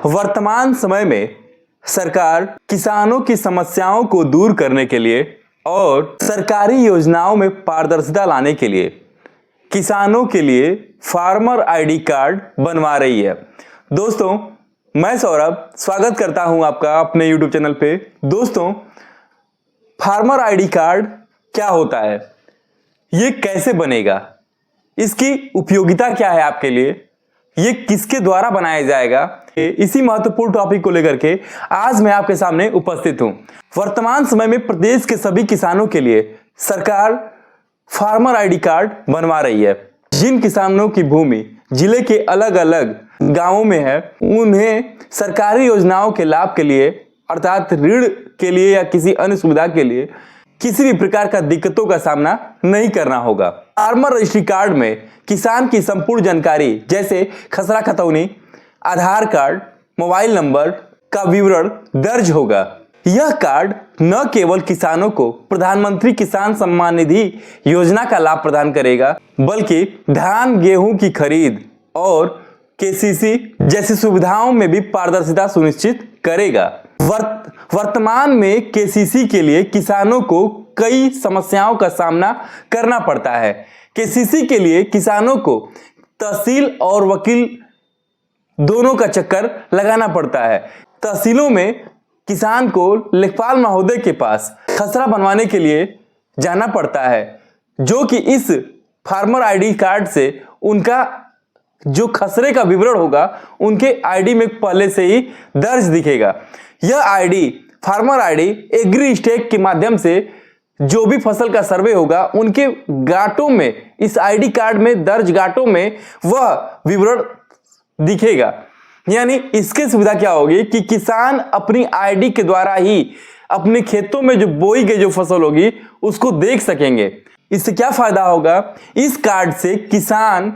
वर्तमान समय में सरकार किसानों की समस्याओं को दूर करने के लिए और सरकारी योजनाओं में पारदर्शिता लाने के लिए किसानों के लिए फार्मर आईडी कार्ड बनवा रही है। दोस्तों, मैं सौरभ स्वागत करता हूं आपका अपने यूट्यूब चैनल पे। दोस्तों, फार्मर आईडी कार्ड क्या होता है, ये कैसे बनेगा, इसकी उपयोगिता क्या है आपके लिए, ये किसके द्वारा बनाया जाएगा, इसी महत्वपूर्ण टॉपिक को लेकर के आज मैं आपके सामने उपस्थित हूं। वर्तमान समय में प्रदेश के सभी किसानों के लिए सरकार फार्मर आईडी कार्ड बनवा रही है। जिन किसानों की भूमि जिले के अलग अलग गांवों में है, उन्हें सरकारी योजनाओं के लाभ के लिए अर्थात ऋण के लिए या किसी अन्य सुविधा के लिए किसी भी प्रकार का दिक्कतों का सामना नहीं करना होगा। फार्मर रजिस्ट्री कार्ड में किसान की संपूर्ण जानकारी जैसे खसरा खतौनी, आधार कार्ड, मोबाइल नंबर का विवरण दर्ज होगा। यह कार्ड न केवल किसानों को प्रधानमंत्री किसान सम्मान निधि योजना का लाभ प्रदान करेगा, बल्कि धान गेहूं की खरीद और केसीसी जैसी सुविधाओं में भी पारदर्शिता सुनिश्चित करेगा। वर्तमान में केसीसी के लिए किसानों को कई समस्याओं का सामना करना पड़ता है। केसीसी के लिए किसानों को तहसील और वकील दोनों का चक्कर लगाना पड़ता है। तहसीलों में किसान को लेखपाल महोदय के पास खसरा बनवाने के लिए जाना पड़ता है, जो कि इस फार्मर आईडी कार्ड से उनका जो खसरे का विवरण होगा उनके आईडी में पहले से ही दर्ज दिखेगा। यह ID farmer ID agri stack के माध्यम से जो भी फसल का सर्वे होगा उनके गांठों में, इस आईडी कार्ड में दर्ज गांठों में वह विवरण दिखेगा। यानी इसकी सुविधा क्या होगी कि किसान अपनी आईडी के द्वारा ही अपने खेतों में जो बोई गई जो फसल होगी उसको देख सकेंगे। इससे क्या फायदा होगा? इस कार्ड से किसान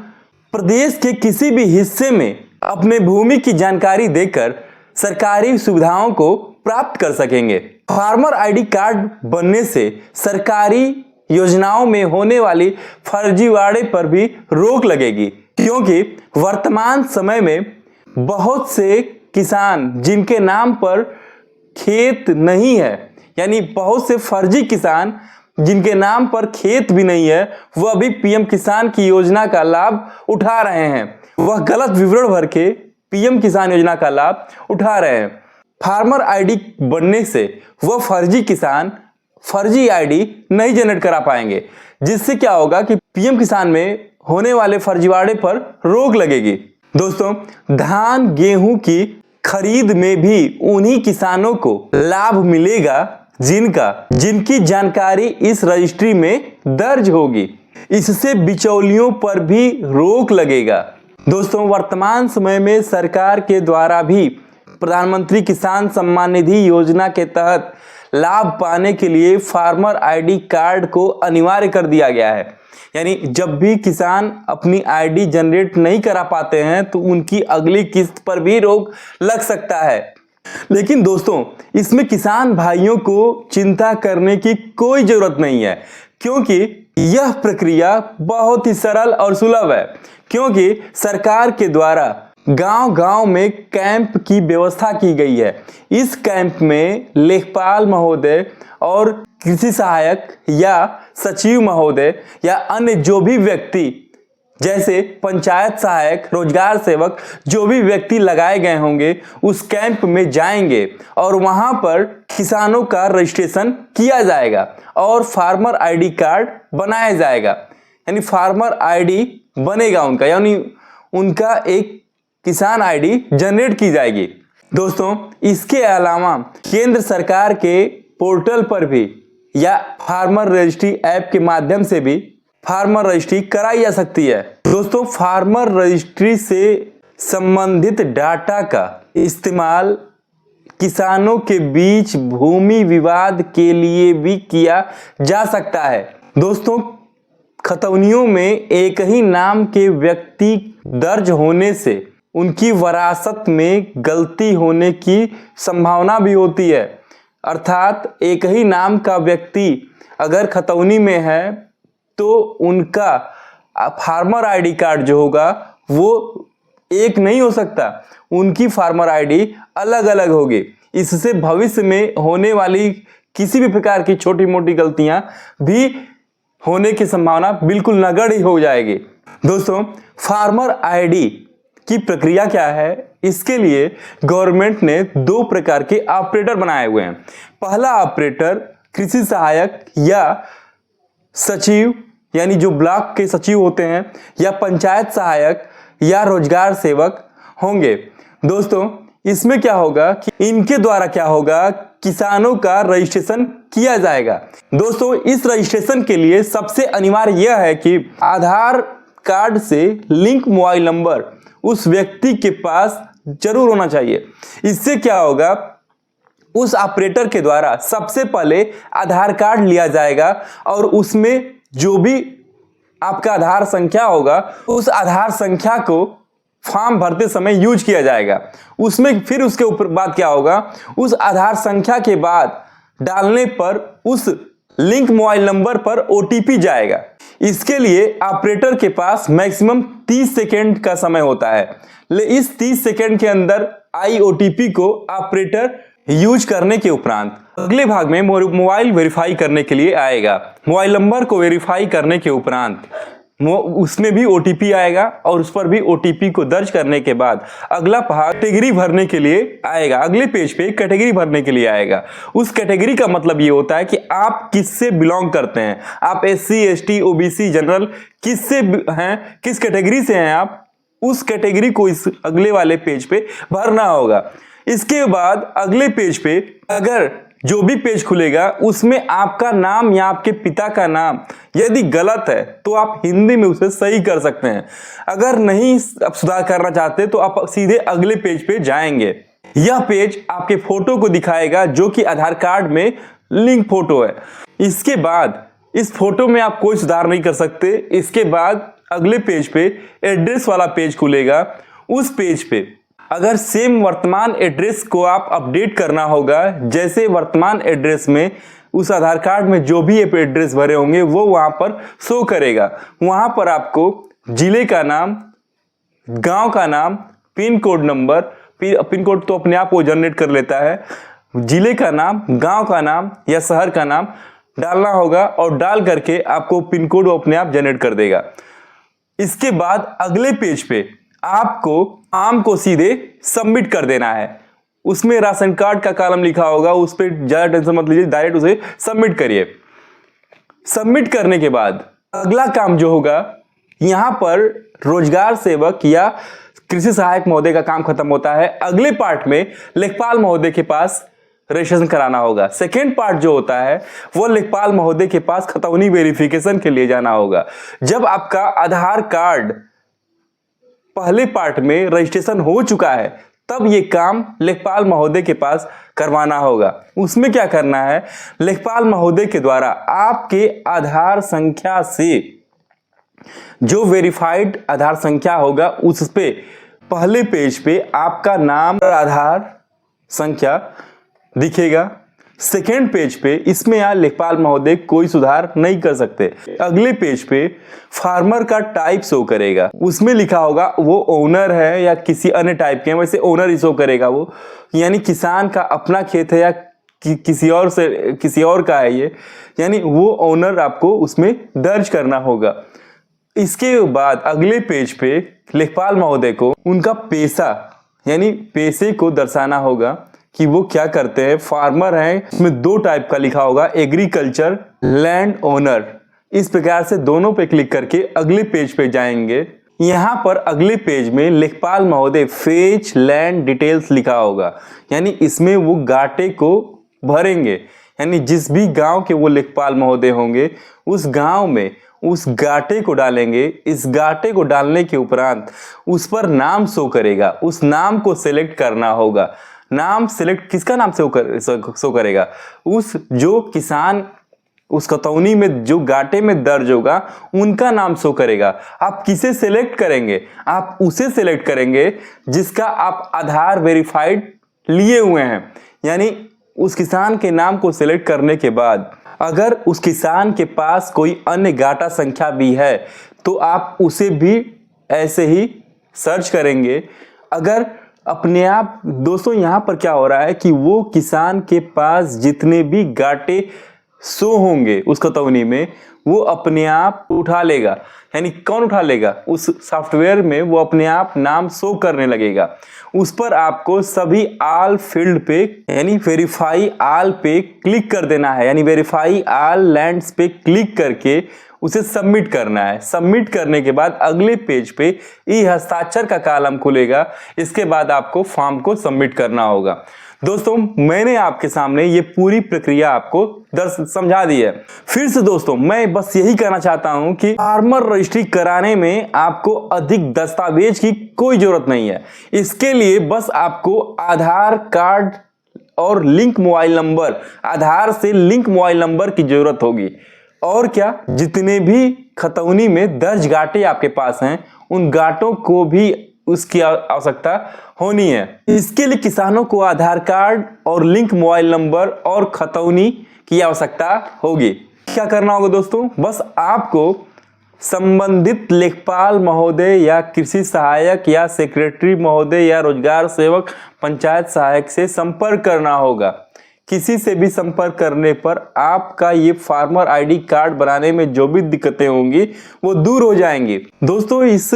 प्रदेश के किसी भी हिस्से में अपने भूमि की जानकारी देकर सरकारी सुविधाओं को प्राप्त कर सकेंगे। फार्मर आईडी कार्ड बनने से सरकारी योजनाओं में होने वाली फर्जीवाड़े पर भी रोक लगेगी, क्योंकि वर्तमान समय में बहुत से किसान जिनके नाम पर खेत नहीं है, यानी बहुत से फर्जी किसान जिनके नाम पर खेत भी नहीं है, वह भी पीएम किसान की योजना का लाभ उठा रहे हैं। वह गलत विवरण भर के पीएम किसान योजना का लाभ उठा रहे हैं। फार्मर आईडी बनने से वह फर्जी किसान फर्जी आईडी नहीं जनरेट करा पाएंगे, जिससे क्या होगा कि पीएम किसान में होने वाले फर्जीवाड़े पर रोक लगेगी। दोस्तों, धान गेहूं की खरीद में भी उन्हीं किसानों को लाभ मिलेगा जिनकी जानकारी इस रजिस्ट्री में दर्ज होगी। इससे बिचौलियों पर भी रोक लगेगा। दोस्तों, वर्तमान समय में सरकार के द्वारा भी प्रधानमंत्री किसान सम्मान निधि योजना के तहत लाभ पाने के लिए फार्मर आईडी कार्ड को अनिवार्य कर दिया गया है। यानी जब भी किसान अपनी आईडी जनरेट नहीं करा पाते हैं तो उनकी अगली किस्त पर भी रोक लग सकता है। लेकिन दोस्तों, इसमें किसान भाइयों को चिंता करने की कोई जरूरत नहीं है, क्योंकि यह प्रक्रिया बहुत ही सरल और सुलभ है। क्योंकि सरकार के द्वारा गांव-गांव में कैंप की व्यवस्था की गई है। इस कैंप में लेखपाल महोदय और कृषि सहायक या सचिव महोदय या अन्य जो भी व्यक्ति जैसे पंचायत सहायक, रोजगार सेवक, जो भी व्यक्ति लगाए गए होंगे उस कैंप में जाएंगे और वहां पर किसानों का रजिस्ट्रेशन किया जाएगा और फार्मर आईडी कार्ड बनाया जाएगा। यानी फार्मर आईडी बनेगा उनका, यानी उनका एक किसान आईडी जनरेट की जाएगी। दोस्तों, इसके अलावा केंद्र सरकार के पोर्टल पर भी या फार्मर रजिस्ट्री ऐप के माध्यम से भी फार्मर रजिस्ट्री कराई जा सकती है। दोस्तों, फार्मर रजिस्ट्री से संबंधित डाटा का इस्तेमाल किसानों के बीच भूमि विवाद के लिए भी किया जा सकता है। दोस्तों, खतौनियों में एक ही नाम के व्यक्ति दर्ज होने से उनकी वरासत में गलती होने की संभावना भी होती है। अर्थात एक ही नाम का व्यक्ति अगर खतौनी में है तो उनका फार्मर आईडी कार्ड जो होगा वो एक नहीं हो सकता, उनकी फार्मर आईडी अलग अलग होगी। इससे भविष्य में होने वाली किसी भी प्रकार की छोटी मोटी गलतियां भी होने की संभावना बिल्कुल नगण्य हो जाएगी। दोस्तों, फार्मर आईडी की प्रक्रिया क्या है, इसके लिए गवर्नमेंट ने 2 प्रकार के ऑपरेटर बनाए हुए हैं। पहला ऑपरेटर कृषि सहायक या सचिव, यानी जो ब्लॉक के सचिव होते हैं, या पंचायत सहायक या रोजगार सेवक होंगे। दोस्तों, इसमें क्या होगा कि इनके द्वारा क्या होगा, किसानों का रजिस्ट्रेशन किया जाएगा। दोस्तों, इस रजिस्ट्रेशन के लिए सबसे अनिवार्य यह है कि आधार कार्ड से लिंक मोबाइल नंबर उस व्यक्ति के पास जरूर होना चाहिए। इससे क्या होगा, उस ऑपरेटर के द्वारा सबसे पहले आधार कार्ड लिया जाएगा और उसमें जो भी आपका आधार संख्या होगा, उस आधार संख्या को फॉर्म भरते समय यूज किया जाएगा। उसमें फिर उसके ऊपर बाद क्या होगा, उस आधार संख्या के बाद डालने पर उस लिंक मोबाइल नंबर पर ओटीपी जाएगा। इसके लिए ऑपरेटर के पास मैक्सिमम 30 सेकेंड का समय होता है। इस 30 सेकेंड के अंदर आई ओटीपी को ऑपरेटर यूज करने के उपरांत अगले भाग में मोबाइल वेरीफाई करने के लिए आएगा। मोबाइल नंबर को वेरीफाई करने के उपरांत उसमें भी ओटीपी आएगा और उस पर भी ओटीपी को दर्ज करने के बाद अगला भाग कैटेगरी भरने के लिए आएगा। अगले पेज पे कैटेगरी भरने के लिए आएगा। उस कैटेगरी का मतलब ये होता है कि आप किससे बिलोंग करते हैं। आप एससी, एसटी, ओबीसी, जनरल किससे हैं, किस कैटेगरी से हैं आप, उस कैटेगरी को इस अगले वाले पेज पे भरना होगा। इसके बाद अगले पेज पे अगर जो भी पेज खुलेगा उसमें आपका नाम या आपके पिता का नाम यदि गलत है तो आप हिंदी में उसे सही कर सकते हैं। अगर नहीं सुधार करना चाहते तो आप सीधे अगले पेज पे जाएंगे। यह पेज आपके फोटो को दिखाएगा जो कि आधार कार्ड में लिंक फोटो है। इसके बाद इस फोटो में आप कोई सुधार नहीं कर सकते। इसके बाद अगले पेज पे एड्रेस वाला पेज खुलेगा। उस पेज पे अगर सेम वर्तमान एड्रेस को आप अपडेट करना होगा, जैसे वर्तमान एड्रेस में उस आधार कार्ड में जो भी एड्रेस भरे होंगे वो वहां पर शो करेगा। वहां पर आपको जिले का नाम, गांव का नाम, pin code number, pin code तो अपने आप वो जनरेट कर लेता है, जिले का नाम, गांव का नाम या शहर का नाम डालना होगा और डाल करके आपको पिन कोड वो अपने आप जनरेट कर देगा। इसके बाद अगले पेज पे आपको फॉर्म को सीधे सबमिट कर देना है। उसमें राशन कार्ड का कॉलम लिखा होगा, उस पर ज्यादा टेंशन मत लीजिए, डायरेक्ट उसे सबमिट करिए। सबमिट करने के बाद अगला काम जो होगा, यहां पर रोजगार सेवक या कृषि सहायक महोदय का काम खत्म होता है। अगले पार्ट में लेखपाल महोदय के पास रजिस्ट्रेशन कराना होगा। सेकेंड पार्ट जो होता है वो लेखपाल महोदय के पास खतौनी वेरिफिकेशन के लिए जाना होगा। जब आपका आधार कार्ड पहले पार्ट में रजिस्ट्रेशन हो चुका है तब ये काम लेखपाल महोदय के पास करवाना होगा। उसमें क्या करना है, लेखपाल महोदय के द्वारा आपके आधार संख्या से जो वेरीफाइड आधार संख्या होगा उस पे पहले पेज पे आपका नाम और आधार संख्या दिखेगा। सेकेंड पेज पे इसमें यहाँ लेखपाल महोदय कोई सुधार नहीं कर सकते। अगले पेज पे फार्मर का टाइप शो करेगा। उसमें लिखा होगा वो ओनर है या किसी अन्य टाइप के हैं, वैसे ओनर ही शो करेगा वो, यानी किसान का अपना खेत है या किसी और का है ये, यानी वो ओनर आपको उसमें दर्ज करना होगा। इसके बाद अगले पेज पे लेखपाल महोदय को उनका पेशा यानी पेशे को दर्शाना होगा कि वो क्या करते हैं। फार्मर हैं, इसमें 2 टाइप का लिखा होगा, एग्रीकल्चर, लैंड ओनर। इस प्रकार से दोनों पे क्लिक करके अगले पेज पे जाएंगे। यहाँ पर अगले पेज में लेखपाल महोदय फेच लैंड डिटेल्स लिखा होगा, यानी इसमें वो गाटे को भरेंगे, यानी जिस भी गांव के वो लेखपाल महोदय होंगे उस गांव में उस गाटे को डालेंगे। इस गाटे को डालने के उपरांत उस पर नाम शो करेगा, उस नाम को सिलेक्ट करना होगा। नाम सिलेक्ट किसका नाम शो करेगा, उस जो किसान उस खतौनी में जो गाटे में दर्ज होगा उनका नाम शो करेगा। आप किसे सिलेक्ट करेंगे, आप उसे सिलेक्ट करेंगे जिसका आप आधार वेरीफाइड लिए हुए हैं। यानी उस किसान के नाम को सिलेक्ट करने के बाद अगर उस किसान के पास कोई अन्य गाटा संख्या भी है तो आप उसे भी ऐसे ही सर्च करेंगे, अगर अपने आप दोस्तों यहाँ पर क्या हो रहा है कि वो किसान के पास जितने भी घाटे शो होंगे उस खतौनी में वो अपने आप उठा लेगा। यानी कौन उठा लेगा? उस सॉफ्टवेयर में वो अपने आप नाम शो करने लगेगा। उस पर आपको सभी आल फील्ड पे यानी वेरीफाई आल पे क्लिक कर देना है, यानी वेरीफाई आल लैंड्स पे क्लिक करके उसे सबमिट करना है। सबमिट करने के बाद अगले पेज पे ई हस्ताक्षर का कॉलम खुलेगा। इसके बाद आपको फॉर्म को सबमिट करना होगा। दोस्तों मैंने आपके सामने ये पूरी प्रक्रिया आपको समझा दी है। फिर से दोस्तों मैं बस यही कहना चाहता हूं कि फार्मर रजिस्ट्री कराने में आपको अधिक दस्तावेज की कोई जरूरत नहीं है। इसके लिए बस आपको आधार कार्ड और लिंक मोबाइल नंबर, आधार से लिंक मोबाइल नंबर की जरूरत होगी। और क्या, जितने भी खतौनी में दर्ज गांठे आपके पास हैं उन गांठों को भी उसकी आवश्यकता होनी है। इसके लिए किसानों को आधार कार्ड और लिंक मोबाइल नंबर और खतौनी की आवश्यकता होगी। क्या करना होगा दोस्तों? बस आपको संबंधित लेखपाल महोदय या कृषि सहायक या सेक्रेटरी महोदय या रोजगार सेवक पंचायत सहायक से संपर्क करना होगा। किसी से भी संपर्क करने पर आपका ये फार्मर आईडी कार्ड बनाने में जो भी दिक्कतें होंगी वो दूर हो जाएंगी। दोस्तों इस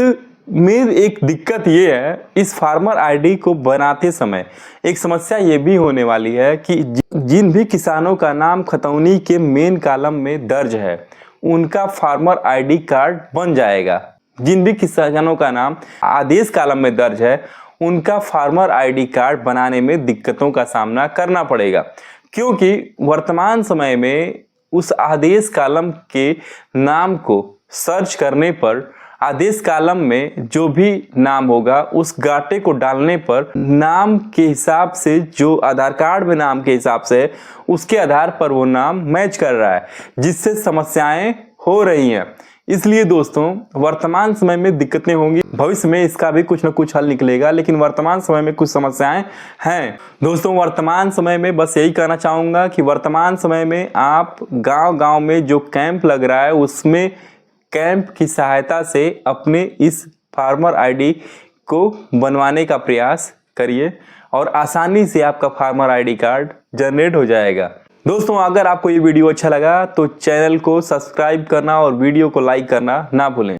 में एक दिक्कत ये है, इस फार्मर आईडी को बनाते समय एक समस्या ये भी होने वाली है कि जिन भी किसानों का नाम खतौनी के मेन कॉलम में दर्ज है उनका फार्मर आईडी कार्ड बन जाएगा। जिन भी किसानों का नाम आदेश कॉलम में दर्ज है उनका फार्मर आईडी कार्ड बनाने में दिक्कतों का सामना करना पड़ेगा, क्योंकि वर्तमान समय में उस आदेश कॉलम के नाम को सर्च करने पर आदेश कॉलम में जो भी नाम होगा उस गांठे को डालने पर नाम के हिसाब से जो आधार कार्ड में नाम के हिसाब से उसके आधार पर वो नाम मैच कर रहा है, जिससे समस्याएं हो रही हैं। इसलिए दोस्तों वर्तमान समय में दिक्कतें होंगी, भविष्य में इसका भी कुछ न कुछ हल निकलेगा, लेकिन वर्तमान समय में कुछ समस्याएं हैं। दोस्तों वर्तमान समय में बस यही कहना चाहूँगा कि वर्तमान समय में आप गांव-गांव में जो कैंप लग रहा है उसमें कैंप की सहायता से अपने इस फार्मर आईडी को बनवाने का प्रयास करिए और आसानी से आपका फार्मर आईडी कार्ड जनरेट हो जाएगा। दोस्तों अगर आपको ये वीडियो अच्छा लगा तो चैनल को सब्सक्राइब करना और वीडियो को लाइक करना ना भूलें।